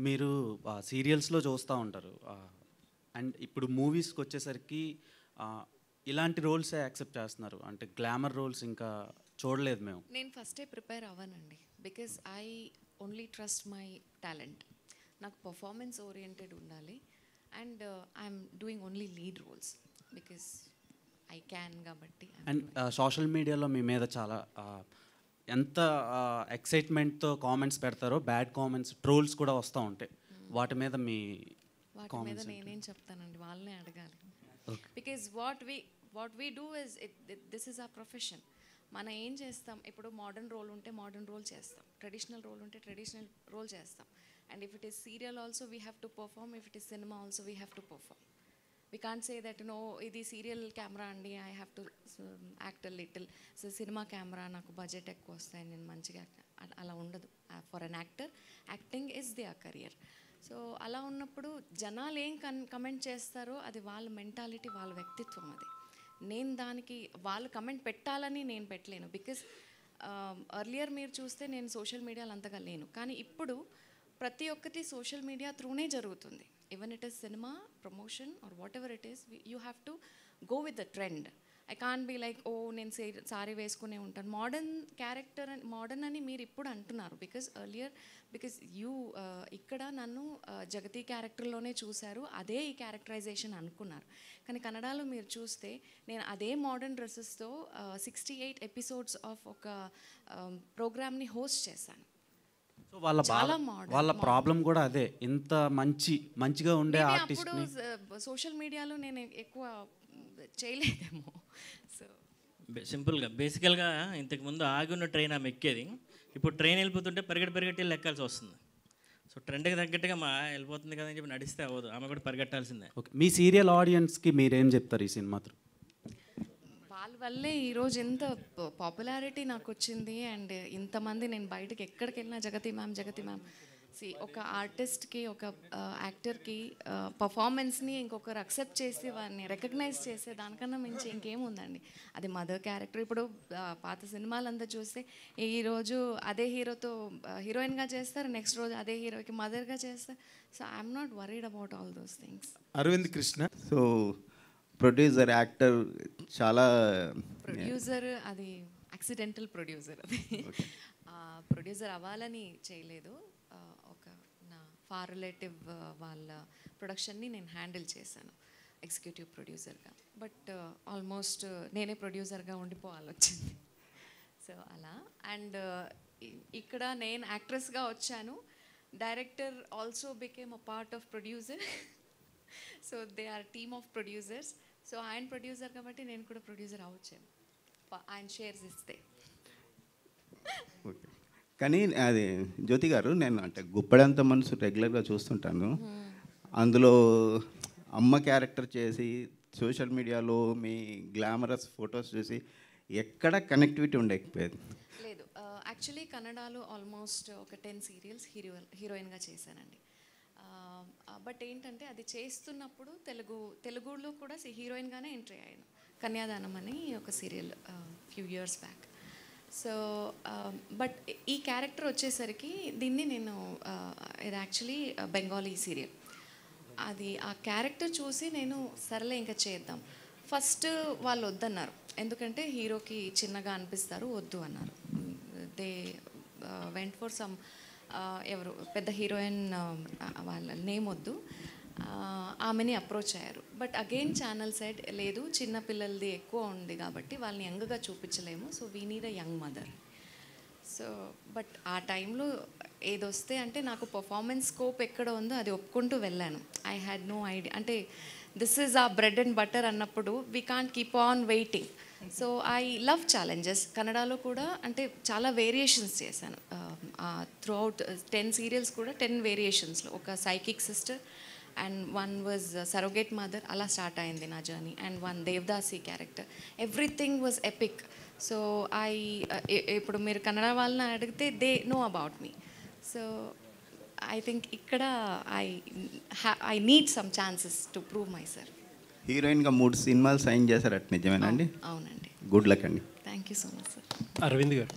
మీరు సీరియల్స్లో చూస్తూ ఉంటారు అండ్ ఇప్పుడు మూవీస్కి వచ్చేసరికి ఇలాంటి రోల్సే యాక్సెప్ట్ చేస్తున్నారు, అంటే గ్లామర్ రోల్స్ ఇంకా చూడలేదు మేము. నేను ఫస్టే ప్రిపేర్ అవ్వనండి, because I only trust my talent. నాకు పర్ఫార్మెన్స్ ఓరియంటెడ్ ఉండాలి and I'm doing only lead roles because I can కాబట్టి. అండ్ సోషల్ మీడియాలో మీ మీద చాలా ఎంత ఎక్సైట్మెంట్తో కామెంట్స్ పెడతారో, బ్యాడ్ కామెంట్స్, ట్రోల్స్ కూడా వస్తూ ఉంటాయి. వాటి మీద నేనేం చెప్తానండి, వాళ్ళనే అడగాలి. Because what we do is this is a profession. మనం ఏం చేస్తాం, ఇప్పుడు మోడర్న్ రోల్ ఉంటే మోడర్న్ రోల్ చేస్తాం, ట్రెడిషనల్ రోల్ ఉంటే ట్రెడిషనల్ రోల్ చేస్తాం. And if it is serial also we have to perform, if it is cinema also we have to perform. We can't say that, no, ఇది serial camera అండి, I have to act little. So cinema camera నాకు budget ఎక్కువ వస్తాయి, నేను మంచిగా అలా ఉండదు. For an actor acting is the career. So అలా ఉన్నప్పుడు జనాలు ఏం కమెంట్ చేస్తారో అది వాళ్ళ మెంటాలిటీ, వాళ్ళ వ్యక్తిత్వం. అది నేను దానికి వాళ్ళు కమెంట్ పెట్టాలని నేను పెట్టలేను. బికాజ్ ఎర్లియర్ మీరు చూస్తే నేను సోషల్ మీడియాలో అంతగా లేను, కానీ ఇప్పుడు ప్రతి ఒక్కటి సోషల్ మీడియా త్రూనే జరుగుతుంది. Even it is cinema, promotion or whatever it is, you have to go with the trend. I can't be like, oh, నేను సారీ వేసుకునే ఉంటాను. మోడర్న్ క్యారెక్టర్ మోడర్న్ అని మీరు ఇప్పుడు అంటున్నారు, బికాజ్ ఎర్లియర్ ఇక్కడ నన్ను జగతి క్యారెక్టర్లోనే చూశారు, అదే ఈ క్యారెక్టరైజేషన్ అనుకున్నారు. కానీ కన్నడలో మీరు చూస్తే నేను అదే మోడర్న్ డ్రెస్సెస్తో 68 ఎపిసోడ్స్ ఆఫ్ ఒక ప్రోగ్రామ్ని హోస్ట్ చేశాను. సో వాళ్ళ ప్రాబ్లం కూడా అదే, ఇంత మంచిగా ఉండే ఆర్టిస్ట్ సోషల్ మీడియాలో నేను ఎక్కువ చేయలేదేమో. సో సింపుల్గా బేసికల్గా ఇంతకుముందు ఆగి ఉన్న ట్రైన్ ఆమె ఎక్కేది, ఇప్పుడు ట్రైన్ వెళ్ళిపోతుంటే పరిగెట్టి ఎక్కాల్సి వస్తుంది. సో ట్రెండ్కి తగ్గట్టుగా వెళ్ళిపోతుంది కదా అని చెప్పి నడిస్తే అవ్వదు, ఆమె కూడా పరిగెట్టాల్సిందే. ఓకే, మీ సీరియల్ ఆడియన్స్కి మీరేం చెప్తారు ఈ సినిమా? వాళ్ళ వల్లే ఈరోజు ఎంత పాపులారిటీ నాకు వచ్చింది. అండ్ ఇంతమంది నేను బయటకు ఎక్కడికి వెళ్ళినా జగతి మ్యామ్ ఒక ఆర్టిస్ట్కి, ఒక యాక్టర్కి పర్ఫార్మెన్స్ని ఇంకొకరు అక్సెప్ట్ చేసి వారిని రికగ్నైజ్ చేసే దానికన్నా మించి ఇంకేముందండి. అది మదర్ క్యారెక్టర్. ఇప్పుడు పాత సినిమాలంతా చూస్తే ఈరోజు అదే హీరోతో హీరోయిన్గా చేస్తారు, నెక్స్ట్ రోజు అదే హీరోకి మదర్గా చేస్తారు. So I'm not worried about all those things. Aravind Krishna, so producer, actor, చాలా ప్రొడ్యూసర్ అది యాక్సిడెంటల్ ప్రొడ్యూసర్. అది ప్రొడ్యూసర్ అవ్వాలని చేయలేదు. ఒక నా ఫార్ రిలేటివ్ వాళ్ళ ప్రొడక్షన్ని నేను హ్యాండిల్ చేశాను ఎగ్జిక్యూటివ్ ప్రొడ్యూసర్గా. బట్ ఆల్మోస్ట్ నేనే ప్రొడ్యూసర్గా ఉండిపోవాలి వచ్చింది. సో అలా. అండ్ ఇక్కడ నేను యాక్ట్రెస్గా వచ్చాను, director also became a part of producer. So they are team of producers. సో ఆయన ప్రొడ్యూసర్ కాబట్టి నేను కూడా ప్రొడ్యూసర్ అవ్వచ్చాను, ఆయన షేర్స్ ఇస్తే. ఓకే, కానీ అది జ్యోతి గారు, నేను అంటే గుప్పడంత మనసు రెగ్యులర్గా చూస్తుంటాను. అందులో అమ్మ క్యారెక్టర్ చేసి సోషల్ మీడియాలో మీ గ్లామరస్ ఫొటోస్ చూసి ఎక్కడ కనెక్టివిటీ ఉండకపోయేది? లేదు, యాక్చువల్లీ కన్నడలో ఆల్మోస్ట్ ఒక 10 సీరియల్స్ హీరోయిన్గా చేశానండి. బట్ ఏంటంటే అది చేస్తున్నప్పుడు తెలుగులో కూడా హీరోయిన్గానే ఎంట్రీ అయ్యాను. కన్యాదానం అని ఒక serial few years back. So but ఈ క్యారెక్టర్ వచ్చేసరికి దీన్ని నేను ఇది యాక్చువల్లీ బెంగాలీ సీరియల్. అది ఆ క్యారెక్టర్ చూసి నేను సరేలే ఇంకా చేద్దాం. ఫస్ట్ వాళ్ళు వద్దన్నారు, ఎందుకంటే హీరోకి చిన్నగా అనిపిస్తారు, వద్దు అన్నారు. దే వెంట్ ఫర్ సమ్ ఎవరు పెద్ద హీరోయిన్, వాళ్ళ నేమ్ వద్దు, ఆమెని అప్రోచ్ అయ్యారు. బట్ అగైన్ ఛానల్ సైడ్ లేదు, చిన్న పిల్లలది ఎక్కువ ఉంది కాబట్టి వాళ్ళని యంగ్గా చూపించలేము, so we need a young mother. So but ఆ టైంలో ఏదొస్తే అంటే నాకు పర్ఫార్మెన్స్ స్కోప్ ఎక్కడ ఉందో అది ఒప్పుకుంటూ వెళ్ళాను. ఐ హ్యాడ్ నో ఐడియా, అంటే దిస్ ఈజ్ ఆ బ్రెడ్ అండ్ బటర్ అన్నప్పుడు we can't keep on waiting. So I love challenges. కన్నడలో కూడా అంటే చాలా వేరియేషన్స్ చేశాను. త్రూ అవుట్ 10 సీరియల్స్ కూడా 10 వేరియేషన్స్లో, ఒక psychic sister and one was surrogate mother, అలా స్టార్ట్ అయింది నా journey. And one devadasi character, everything was epic. So ఇప్పుడు మీరు కన్నడ వాళ్ళని అడిగితే they know about me. So I think ఇక్కడ I need some chances to prove myself. హీరోయిన్గా 3 సినిమాలు సైన్ చేశారట, నిజమేనా అండి? అవునండి. గుడ్ లక్ అండి. Thank you so much sir. Aravind గారు.